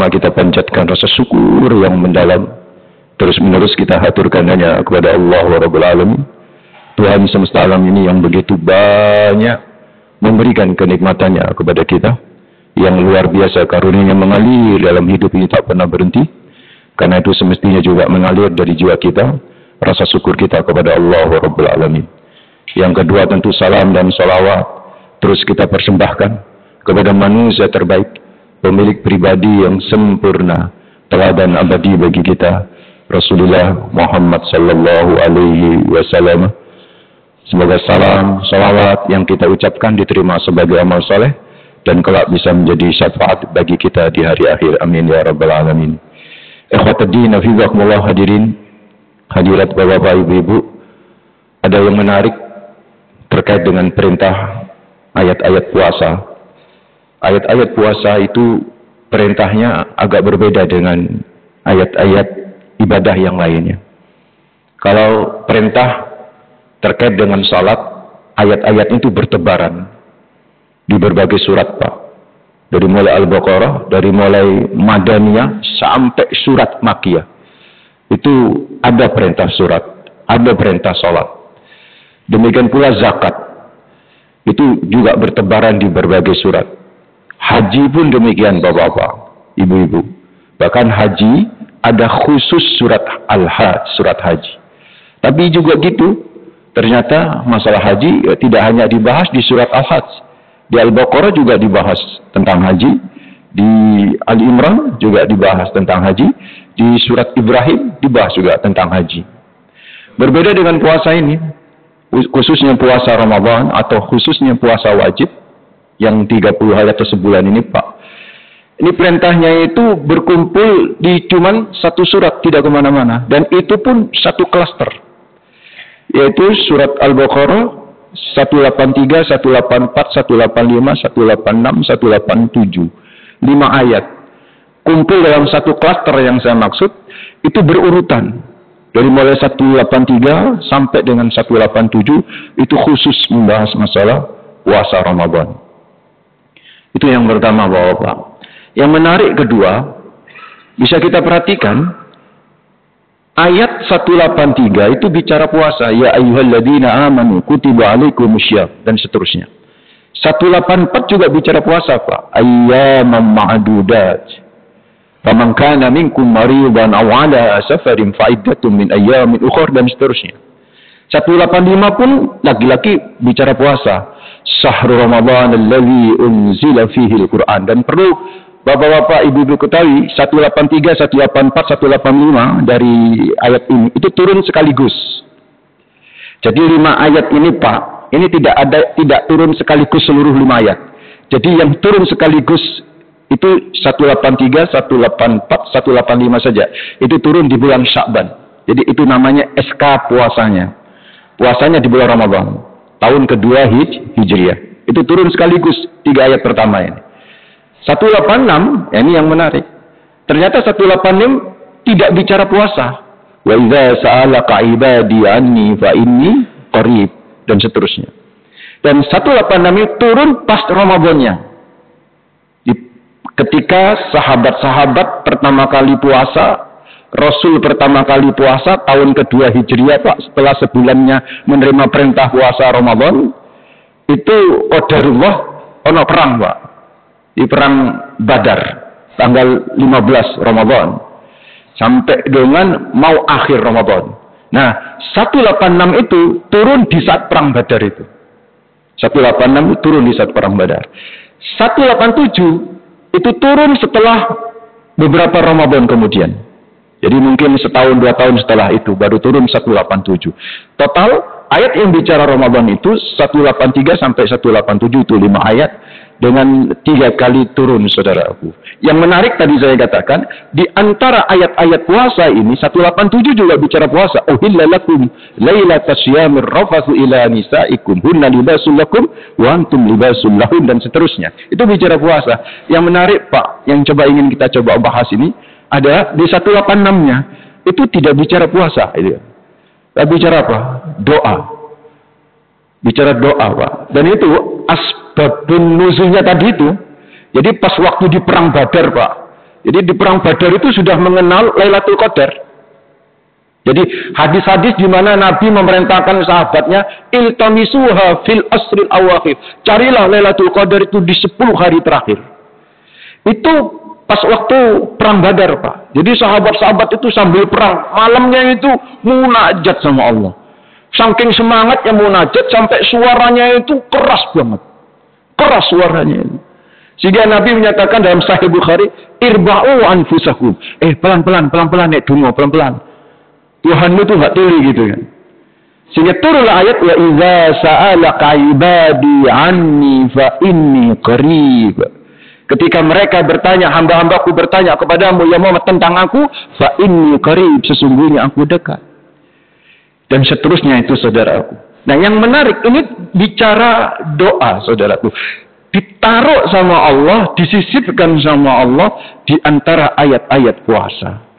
Pertama-tama kita panjatkan rasa syukur yang mendalam. Terus-menerus kita haturkan hanya kepada Allah Rabbul Alamin, Tuhan semesta alam ini yang begitu banyak memberikan kenikmatannya kepada kita, yang luar biasa karunia mengalir dalam hidup ini tak pernah berhenti. Karena itu semestinya juga mengalir dari jiwa kita rasa syukur kita kepada Allah Rabbul Alamin. Yang kedua tentu salam dan salawat terus kita persembahkan kepada manusia terbaik, pemilik pribadi yang sempurna, teladan abadi bagi kita, Rasulullah Muhammad sallallahu alaihi wasallam. Semoga salam, salawat yang kita ucapkan diterima sebagai amal soleh dan kelak bisa menjadi syafaat bagi kita di hari akhir. Amin ya rabbal alamin. Ikhwatuddin hafizakumullah, hadirin hadirat bapak-bapak, ibu-ibu, ada yang menarik terkait dengan perintah ayat-ayat puasa. Ayat-ayat puasa itu perintahnya agak berbeda dengan ayat-ayat ibadah yang lainnya. Kalau perintah terkait dengan salat, ayat-ayat itu bertebaran di berbagai surat, Pak. Dari mulai Al-Baqarah, dari mulai Madaniyah sampai surat Makkiyah. Itu ada perintah surat, ada perintah salat. Demikian pula zakat. Itu juga bertebaran di berbagai surat. Haji pun demikian, Bapak-bapak, Ibu-ibu. Bahkan haji ada khusus surat Al-Hajj, surat haji. Tapi juga gitu, ternyata masalah haji tidak hanya dibahas di surat Al-Hajj. Di Al-Baqarah juga dibahas tentang haji. Di Ali Imran juga dibahas tentang haji. Di surat Ibrahim dibahas juga tentang haji. Berbeda dengan puasa ini, khususnya puasa Ramadan atau khususnya puasa wajib yang 30 hari atau sebulan ini, Pak. Ini perintahnya itu berkumpul di cuman satu surat, tidak kemana-mana. Dan itu pun satu klaster, yaitu surat Al-Baqarah 183, 184, 185, 186, 187. 5 ayat. Kumpul dalam satu klaster yang saya maksud, itu berurutan. Dari mulai 183 sampai dengan 187, itu khusus membahas masalah puasa Ramadan. Itu yang pertama, Bapak-bapak. Yang menarik kedua, bisa kita perhatikan, ayat 183 itu bicara puasa. Ya ayyuhalladzina amanu kutiba alaikumusyaum dan seterusnya. 184 juga bicara puasa, Pak. Ayyaman ma'dudat. Faman kana minkum maridan aw ala safarin fa iddatun min ayyamin ukhra dan seterusnya. 185 pun lagi-lagi bicara puasa. Syahrul Ramadan alladzi unzila fihi al-Qur'an. Dan perlu Bapak-bapak, Ibu-ibu ketahui, 183, 184, 185 dari ayat ini itu turun sekaligus. Jadi 5 ayat ini, Pak, ini tidak turun sekaligus seluruh 5 ayat. Jadi yang turun sekaligus itu 183, 184, 185 saja. Itu turun di bulan Sya'ban. Jadi itu namanya SK puasanya. Puasanya di bulan Ramadan. Tahun kedua Hijriah. Itu turun sekaligus 3 ayat pertama ini. 186, ini yang menarik. Ternyata 186 tidak bicara puasa. Wa idza sa'alaka 'ibadi anni fa inni qarib dan seterusnya. Dan 186 itu turun pas Ramadannya. Ketika sahabat-sahabat pertama kali puasa, Rasul pertama kali puasa tahun kedua Hijriah, Pak, setelah sebulannya menerima perintah puasa Ramadan, itu qadarullah ono perang, Pak. Di perang Badar tanggal 15 Ramadan sampai dengan mau akhir Ramadan. Nah, 186 itu turun di saat perang Badar itu. 186 itu turun di saat perang Badar. 187 itu turun setelah beberapa Ramadan kemudian. Jadi mungkin setahun 2 tahun setelah itu baru turun 187. Total ayat yang bicara Ramadan itu 183 sampai 187 itu 5 ayat dengan 3 kali turun, saudaraku. Yang menarik tadi saya katakan, di antara ayat-ayat puasa ini 187 juga bicara puasa. Uhilla lakum lailatas syiyamir rafathu ila nisaikum hunna libasul lakum wa antum libasul lahun dan seterusnya. Itu bicara puasa. Yang menarik, Pak, yang ingin kita coba bahas ini ada di 186-nya itu tidak bicara puasa, itu. Tapi bicara apa? Doa. Bicara doa, Pak. Dan itu asbabun nuzulnya tadi itu. Jadi pas waktu di perang Badar, Pak, Jadi di perang Badar itu sudah mengenal Lailatul Qadar. Jadi hadis-hadis di mana Nabi memerintahkan sahabatnya iltamisuha fil asril awakhir. Carilah Lailatul Qadar itu di 10 hari terakhir. Itu pas waktu perang Badar, Pak. Jadi sahabat-sahabat itu sambil perang, malamnya itu munajat sama Allah. Saking semangatnya munajat sampai suaranya itu keras banget. Keras suaranya itu. Sehingga Nabi menyatakan dalam Sahih Bukhari, irba'u anfusakum. Pelan-pelan, nek dungo, pelan-pelan. Tuhanmu itu enggak tuli gitu kan. Sehingga turunlah ayat wa idza sa'alaka ibadi anni fa inni qarib. Ketika mereka bertanya, hamba-hambaku bertanya kepadamu ya Muhammad tentang aku, fa inni qarib, sesungguhnya aku dekat. Dan seterusnya itu saudaraku. Nah, yang menarik ini bicara doa, saudaraku. Ditaruh sama Allah, disisipkan sama Allah di antara ayat-ayat puasa.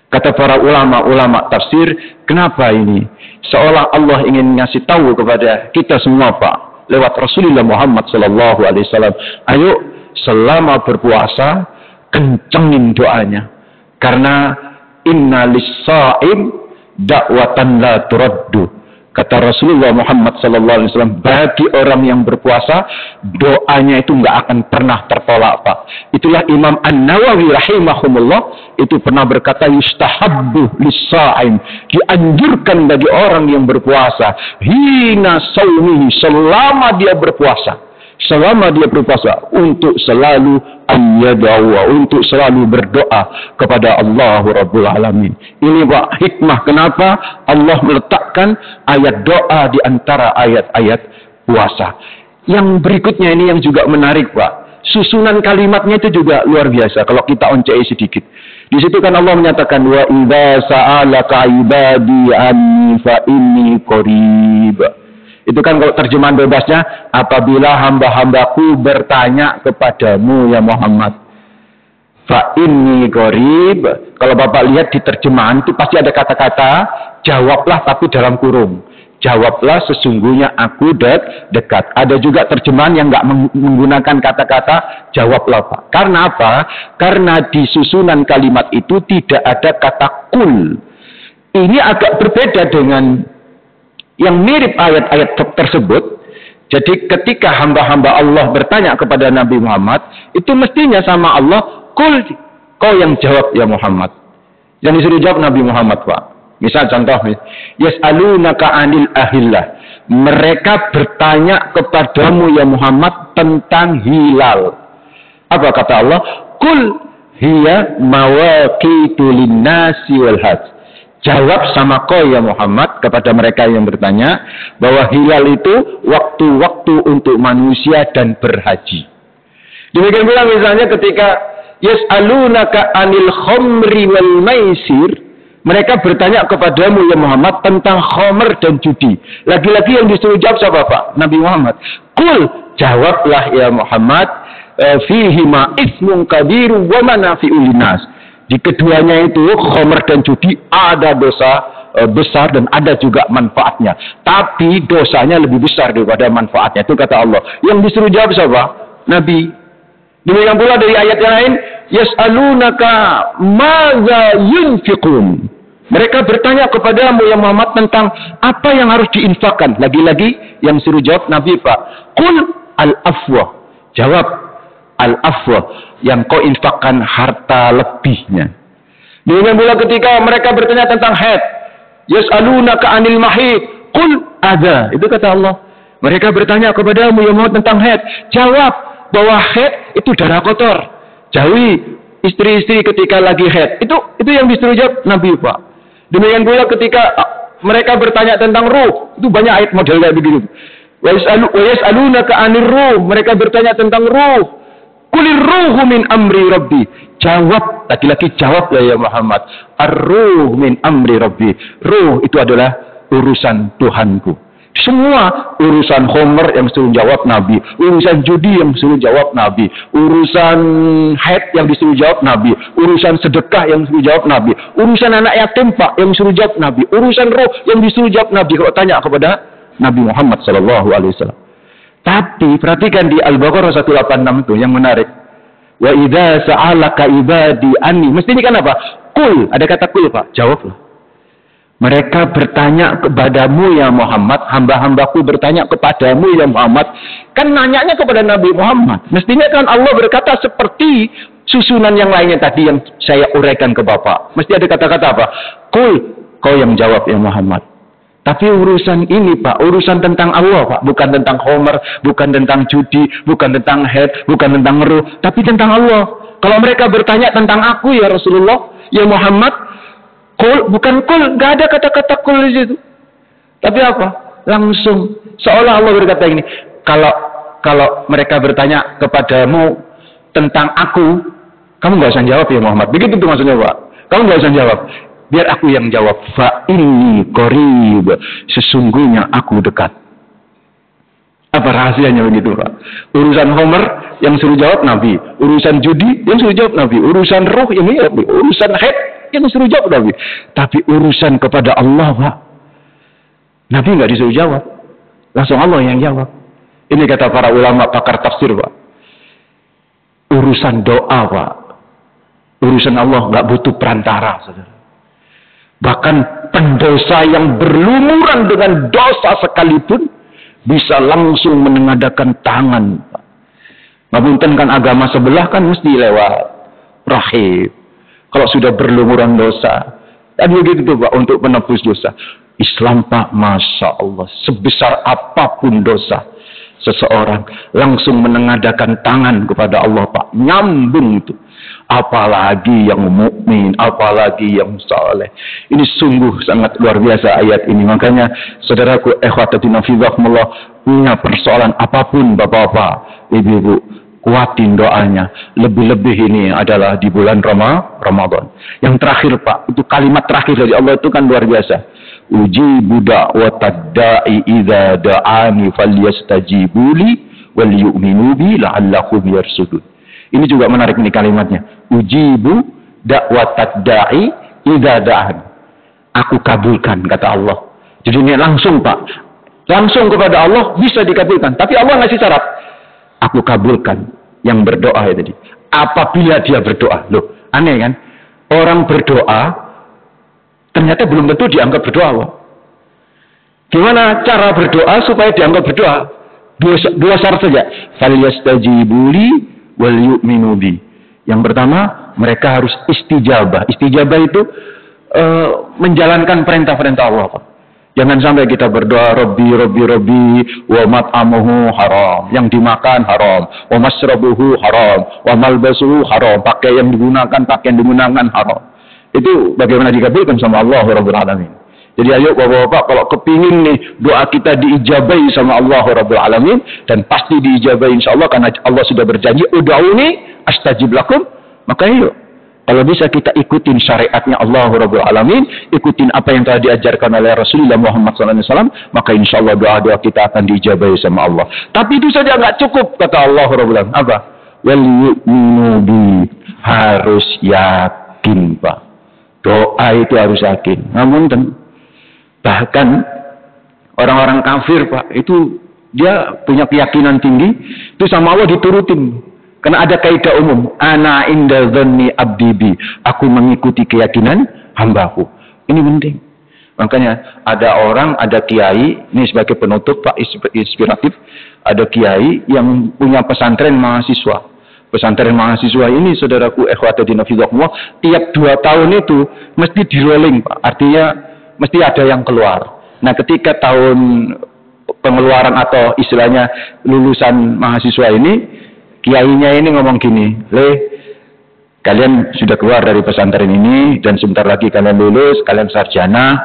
Kata para ulama tafsir, kenapa ini? Seolah Allah ingin ngasih tahu kepada kita semua, Pak, lewat Rasulullah Muhammad sallallahu alaihi wasallam, ayo selama berpuasa kencengin doanya. Karena inna lis-shaim da'watan la turaddu. Kata Rasulullah Muhammad SAW, bagi orang yang berpuasa, doanya itu nggak akan pernah tertolak, Pak. Itulah Imam An-Nawawi rahimahumullah, itu pernah berkata, yustahabbu lis-sha'im, dianjurkan bagi orang yang berpuasa, hina saumihi, selama dia berpuasa. Selama dia berpuasa, untuk selalu ayyadawa, untuk selalu berdoa kepada Allah Rabbul Alamin. Ini Pak hikmah kenapa Allah meletakkan ayat doa di antara ayat-ayat puasa. Yang berikutnya ini yang juga menarik, Pak. Susunan kalimatnya itu juga luar biasa kalau kita oncei sedikit. Di situ kan Allah menyatakan wa idza sa'alaka ibadi anni fa inni qarib. Itu kan kalau terjemahan bebasnya, apabila hamba-hambaku bertanya kepadamu ya Muhammad, fa inni qarib. Kalau Bapak lihat di terjemahan itu pasti ada kata-kata jawablah tapi dalam kurung. Jawablah sesungguhnya aku dekat. Ada juga terjemahan yang nggak menggunakan kata-kata jawablah, Pak. Karena apa? Karena di susunan kalimat itu tidak ada kata kul. Ini agak berbeda dengan yang mirip ayat-ayat tersebut. Jadi ketika hamba-hamba Allah bertanya kepada Nabi Muhammad, itu mestinya sama Allah, kul, kau yang jawab ya Muhammad. Yang disuruh jawab Nabi Muhammad, Pak. Misal contoh, yas'alunaka 'anil ahillah. Mereka bertanya kepadamu ya Muhammad tentang hilal. Apa kata Allah? Kul hiya mawaqitu lin-nasi wal hajj. Jawab sama kau ya Muhammad kepada mereka yang bertanya bahwa hilal itu waktu-waktu untuk manusia dan berhaji. Demikian pula misalnya ketika yas'alunaka 'anil khamri wal maisir, mereka bertanya kepadamu ya Muhammad tentang khamr dan judi. Lagi-lagi yang disuruh jawab siapa, Pak? Nabi Muhammad. Qul, jawablah ya Muhammad, fihi ma ismun kabir wa manafi'ul linnas. Di keduanya itu, khamr dan judi, ada dosa besar dan ada juga manfaatnya. Tapi dosanya lebih besar daripada manfaatnya. Itu kata Allah. Yang disuruh jawab siapa? Nabi. Demikian pula dari ayat yang lain, yas'alunaka madza yunfiqun. Mereka bertanya kepadamu ya Muhammad tentang apa yang harus diinfakkan. Lagi-lagi yang suruh jawab Nabi, Pak. Qul al-afwa. Jawab al-afwa, yang kau infakkan harta lebihnya. Demikian pula ketika mereka bertanya tentang haid, yas'alunaka 'anil mahid, qul ada. Itu kata Allah. Mereka bertanya kepadamu ya Muhammad tentang haid. Jawab bahwa haid itu darah kotor. Jauhi istri-istri ketika lagi haid. Itu yang disuruh jawab Nabi, Pak. Demikian pula ketika mereka bertanya tentang ruh, itu banyak ayat model kayak begitu. Wa yas'alunaka 'anir ruh, mereka bertanya tentang ruh. Qulir ruhu min amri rabbi. Jawab, laki-laki jawablah ya Muhammad. Ar-ruh min amri rabbi. Ruh itu adalah urusan Tuhanku. Semua urusan khamr yang disuruh jawab Nabi, urusan judi yang disuruh jawab Nabi, urusan haid yang disuruh jawab Nabi, urusan sedekah yang disuruh jawab Nabi, urusan anak yatim Pak yang disuruh jawab Nabi, urusan roh yang disuruh jawab Nabi. Kalau tanya kepada Nabi Muhammad sallallahu alaihi wasallam. Tapi perhatikan di Al-Baqarah 186 itu yang menarik. Wa idza sa'alaka ibadi anni. Mesti ini kan apa? Kul, ada kata kul, Pak. Jawablah. Mereka bertanya kepadamu ya Muhammad, hamba-hambaku bertanya kepadamu ya Muhammad. Kan nanyanya kepada Nabi Muhammad. Mestinya kan Allah berkata seperti susunan yang lainnya tadi yang saya uraikan ke Bapak. Mesti ada kata-kata apa? Kul, kau yang jawab ya Muhammad. Tapi urusan ini Pak, urusan tentang Allah Pak. Bukan tentang Homer, bukan tentang judi, bukan tentang head, bukan tentang ruh. Tapi tentang Allah. Kalau mereka bertanya tentang aku ya Rasulullah, ya Muhammad, kul, bukan kul, gak ada kata-kata kul di situ. Tapi apa? Langsung. Seolah Allah berkata ini, kalau mereka bertanya kepadamu tentang aku, kamu gak usah jawab ya Muhammad. Begitu tuh maksudnya Pak. Kamu gak usah jawab. Biar aku yang jawab. Fa inni qarib. Sesungguhnya aku dekat. Apa rahasianya begitu Pak? Urusan Homer yang suruh jawab Nabi. Urusan judi yang suruh jawab Nabi. Urusan roh yang Nabi. Urusan head yang suruh jawab Nabi. Tapi urusan kepada Allah Pak, Nabi nggak disuruh jawab. Langsung Allah yang jawab. Ini kata para ulama pakar tafsir Pak. Urusan doa Pak. Urusan Allah nggak butuh perantara saudara. Bahkan pendosa yang berlumuran dengan dosa sekalipun bisa langsung menengadakan tangan. Ngapunten kan agama sebelah kan mesti lewat rahib. Kalau sudah berlumuran dosa, tadi begitu tuh Pak untuk menebus dosa. Islam Pak, masya Allah, sebesar apapun dosa seseorang langsung menengadakan tangan kepada Allah Pak, nyambung itu. Apalagi yang mukmin, apalagi yang saleh. Ini sungguh sangat luar biasa ayat ini. Makanya saudaraku ikhwatatina fillah, punya persoalan apapun bapak-bapak, ibu-ibu, kuatin doanya. Lebih-lebih ini adalah di bulan Ramadan. Yang terakhir Pak, itu kalimat terakhir dari Allah itu kan luar biasa. Ujibu da'watad da'i idza da'ani falyastajibuli wal yu'minu bi la'allahum yarsudun. Ini juga menarik nih kalimatnya. Ujibu da'watad da'i idza da'an. Aku kabulkan kata Allah. Jadi ini langsung Pak. Langsung kepada Allah bisa dikabulkan. Tapi Allah ngasih syarat. Aku kabulkan yang berdoa ya tadi. Apabila dia berdoa. Loh, aneh kan? Orang berdoa ternyata belum tentu dianggap berdoa Allah. Gimana cara berdoa supaya dianggap berdoa? Dua syarat saja. Falyastajibuli wal yu'minu bi. Yang pertama, mereka harus istijabah. Istijabah itu menjalankan perintah-perintah Allah Pak. Jangan sampai kita berdoa Rabbi wa mat'amuhu haram, yang dimakan haram, wa masrabuhu haram, wa malbasuhu haram, pakaian yang digunakan haram. Itu bagaimana dikabulkan sama Allah Rabbul Alamin. Jadi ayo bapak-bapak, kalau kepingin nih doa kita diijabai sama Allah Rabbul Alamin, dan pasti diijabai insyaallah karena Allah sudah berjanji ud'uni astajib lakum, maka yuk. Kalau bisa kita ikutin syariatnya Allah Rabbul Alamin, ikutin apa yang telah diajarkan oleh Rasulullah Muhammad SAW, maka insya Allah doa-doa kita akan diijabahi sama Allah. Tapi itu saja nggak cukup, kata Allah Rabbul Alamin. Apa? Wal yu'minu bi, harus yakin Pak. Doa itu harus yakin. Namun bahkan orang-orang kafir Pak, itu dia punya keyakinan tinggi, itu sama Allah diturutin. Karena ada kaidah umum, ana inda dhanni abdi bi, aku mengikuti keyakinan hambaku. Ini penting. Makanya ada kiai, ini sebagai penutup Pak inspiratif, ada kiai yang punya pesantren mahasiswa. Pesantren mahasiswa ini saudaraku ikhwatatina fillah, tiap 2 tahun itu mesti di rolling Pak. Artinya mesti ada yang keluar. Nah, ketika tahun pengeluaran atau istilahnya lulusan mahasiswa ini, kiainya ini ngomong gini, kalian sudah keluar dari pesantren ini dan sebentar lagi kalian lulus, kalian sarjana.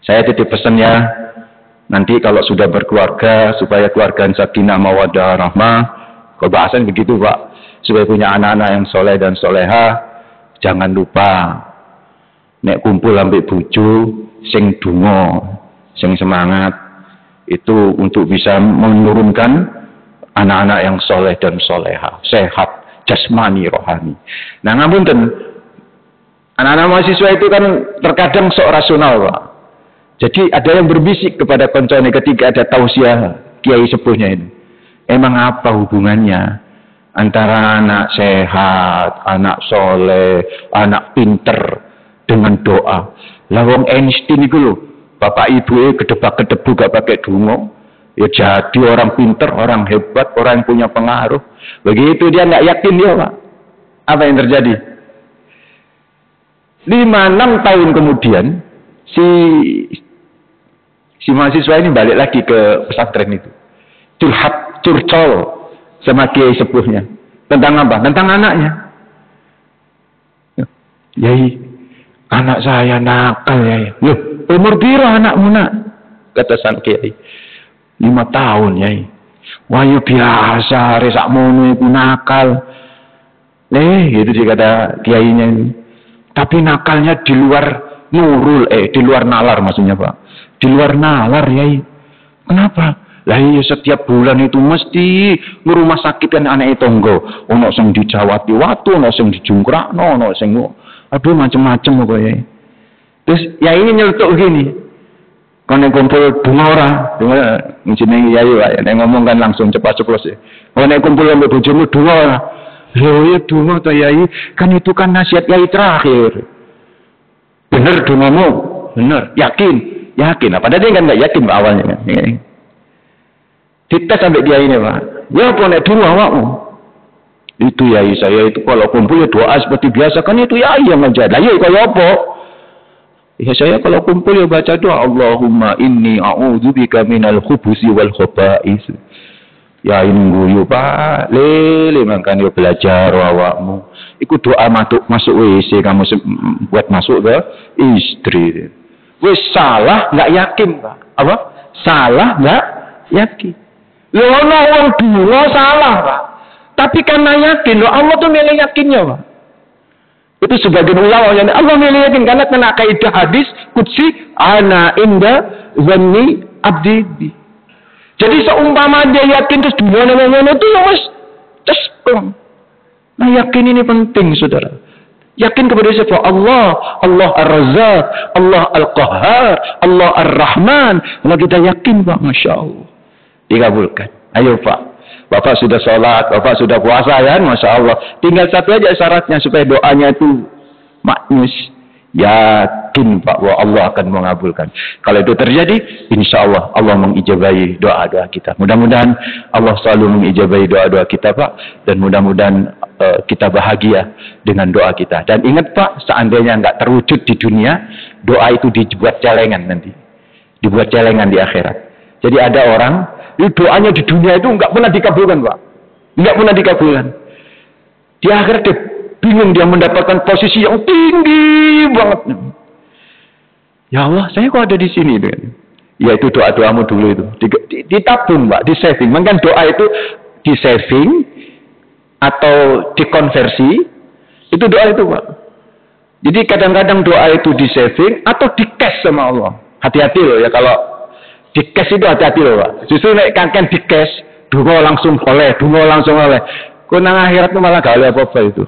Saya titip pesan ya, nanti kalau sudah berkeluarga supaya keluarga sakinah mawaddah rahmah, kebahasan begitu Pak, supaya punya anak-anak yang soleh dan soleha, jangan lupa nek kumpul ambek bojo sing donga, sing semangat, itu untuk bisa menurunkan anak-anak yang soleh dan soleha, sehat, jasmani, rohani. Nah, ngapunten, anak-anak mahasiswa itu kan terkadang sok rasional, Pak. Jadi ada yang berbisik kepada koncone ketika ada tausiah kiai sepuhnya ini. Emang apa hubungannya antara anak sehat, anak soleh, anak pinter dengan doa. Lah wong Einstein iku lho, bapak ibu kedebak-kedebu gak pakai donga, ya jadi orang pinter, orang hebat, orang yang punya pengaruh. Begitu dia nggak yakin dia, Pak. Apa yang terjadi? 5-6 tahun kemudian si mahasiswa ini balik lagi ke pesantren itu. Curcol sama kiai sepuhnya. Tentang apa? Tentang anaknya. Yai, anak saya nakal, Yai. Loh, umur piro anakmu nak? Kata sang kiai. 5 tahun, Yai. Wah, ya biasa, resak mono iku nakal. Itu dia kata kiainya ini. Tapi nakalnya di luar nurul, di luar nalar maksudnya, Pak. Di luar nalar, Yai. Kenapa? Lah iya setiap bulan itu mesti ngerumah sakit kan anak tonggo. Ono sing dijawati watu, ono sing dijungkrakno, ono sing aduh macam-macam kok, Yai. Terus ya ini nyeletuk gini. Konek kumpul bunga ora, jenenge Yai wae. Nek ngomong kan langsung cepat-ceplos ya. Konek kumpul ambek bojomu donga ora. Lho ya donga to Yai, kan itu kan nasihat Yai terakhir. Bener dongamu? Bener. Yakin? Yakin. Padahal dia kan enggak yakin awalnya kan. Dites sampai dia ini, Pak. Ya apa nek donga awakmu? Itu Yai, saya itu kalau kumpul ya doa seperti biasa kan itu Yai yang ngajar. Lah ya kaya apa? Ya saya kalau kumpul ya baca doa Allahumma inni a'udzubika minal khubusi wal khaba'is. Ya ini Pak, lele makan yo belajar awakmu. Iku doa masuk WC kamu buat masuk ke istri. Wis salah enggak yakin, Pak. Apa? Salah enggak yakin. Lho ono wong dulu salah, Pak. Tapi karena yakin, loh Allah tuh milih yakinnya, Pak. Itu sebagian ulama yang Allah milih yakin karena kena kaidah hadis qudsi ana inda zanni abdi bi. Jadi seumpama dia yakin terus gimana itu ya Mas. Terus nah yakin ini penting, Saudara. Yakin kepada siapa? Allah Ar-Razzaq, Allah Al-Qahhar, Allah Ar-Rahman. Kalau kita yakin, Pak, Masya Allah, dikabulkan. Ayo, Pak. Bapak sudah sholat, Bapak sudah puasa kan, Masya Allah. Tinggal satu aja syaratnya supaya doanya itu maknyus. Yakin Pak bahwa Allah akan mengabulkan. Kalau itu terjadi, insya Allah Allah mengijabahi doa-doa kita. Mudah-mudahan Allah selalu mengijabahi doa-doa kita, Pak. Dan mudah-mudahan kita bahagia dengan doa kita. Dan ingat Pak, seandainya nggak terwujud di dunia, doa itu dibuat celengan nanti. Dibuat celengan di akhirat. Jadi ada orang doanya di dunia itu nggak pernah dikabulkan, Pak. Nggak pernah dikabulkan. Di akhir dia bingung, dia mendapatkan posisi yang tinggi banget. Ya Allah, saya kok ada di sini? Ya itu doa-doamu dulu itu. Ditabung, Pak, di saving. Mungkin doa itu di saving atau dikonversi. Itu doa itu, Pak. Jadi kadang-kadang doa itu di saving atau di cash sama Allah. Hati-hati loh ya kalau di cash itu, hati-hati loh, Pak. Justru nek kan di cash, dungo langsung oleh. Kau nang akhirat itu malah gak ada apa-apa itu.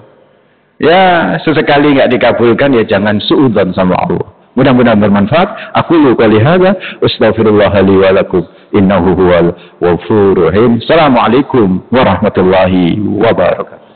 Ya, sesekali nggak dikabulkan ya jangan suudzon sama Allah. Mudah-mudahan bermanfaat. Aku lu qali hadza, astaghfirullah li wa lakum. Innahu huwal ghafurur rahim. Assalamualaikum warahmatullahi wabarakatuh.